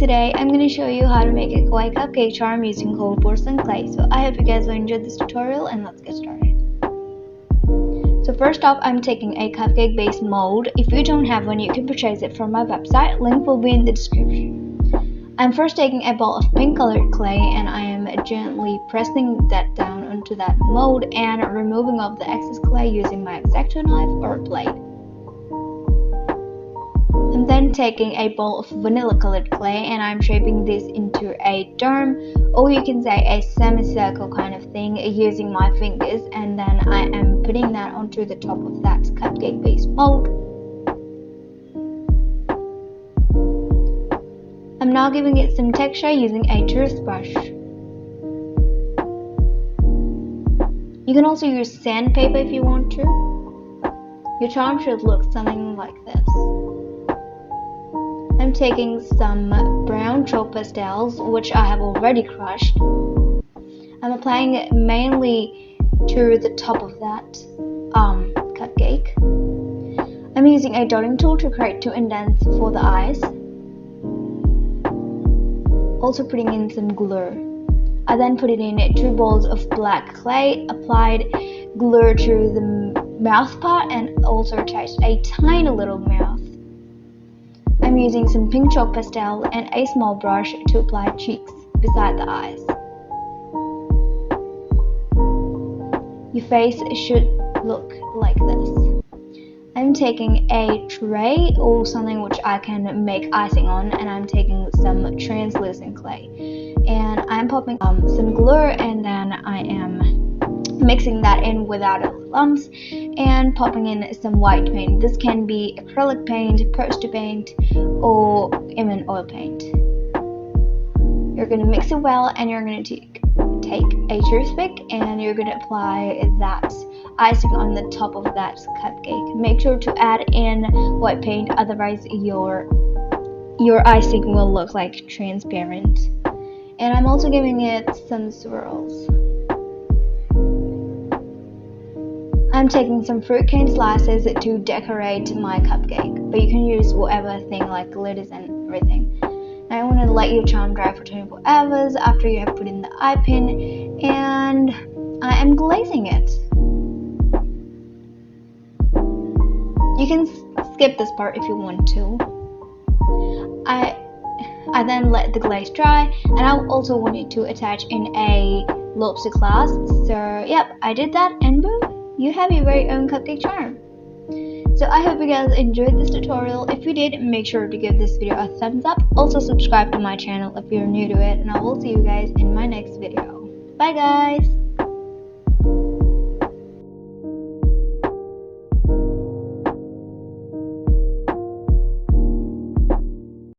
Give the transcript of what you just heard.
today I'm going to show you how to make a kawaii cupcake charm using whole porcelain clay. So I hope you guys will enjoy this tutorial and let's get started. So first off, I'm taking a cupcake based mold. If you don't have one, you can purchase it from my website, link will be in the description. I'm first taking a ball of pink colored clay and I am gently pressing that down onto that mold and removing off the excess clay using my X-Acto knife or blade. I'm then taking a bowl of vanilla colored clay and I'm shaping this into a dome, or you can say a semicircle kind of thing, using my fingers, and then I am putting that onto the top of that cupcake based mold. I'm now giving it some texture using a toothbrush. You can also use sandpaper if you want to. Your charm should look something like this. I'm taking some brown chalk pastels, which I have already crushed. I'm applying it mainly to the top of that cupcake. I'm using a dotting tool to create two indents for the eyes. Also putting in some glue. I then put it in 2 balls of black clay, applied glue to the mouth part and also attached a tiny little mouth. I'm using some pink chalk pastel and a small brush to apply cheeks beside the eyes. Your face should look like this. I'm taking a tray or something which I can make icing on, and I'm taking some translucent clay. And I'm popping some glue, and then I am mixing that in without lumps and popping in some white paint. This can be acrylic paint, poster paint, or even oil paint. You're going to mix it well and you're going to take a toothpick and you're going to apply that icing on the top of that cupcake. Make sure to add in white paint, otherwise your icing will look like transparent. And I'm also giving it some swirls. I'm taking some fruit cane slices to decorate my cupcake, but you can use whatever thing like glitters and everything. Now I want to let your charm dry for 24 hours after you have put in the eye pin, and I am glazing it. You can skip this part if you want to. I then let the glaze dry, and I also wanted to attach in a lobster clasp. So yep, I did that, and boom, you have your very own cupcake charm. So I hope you guys enjoyed this tutorial. If you did, make sure to give this video a thumbs up. Also subscribe to my channel if you're new to it, and I will see you guys in my next video. Bye guys!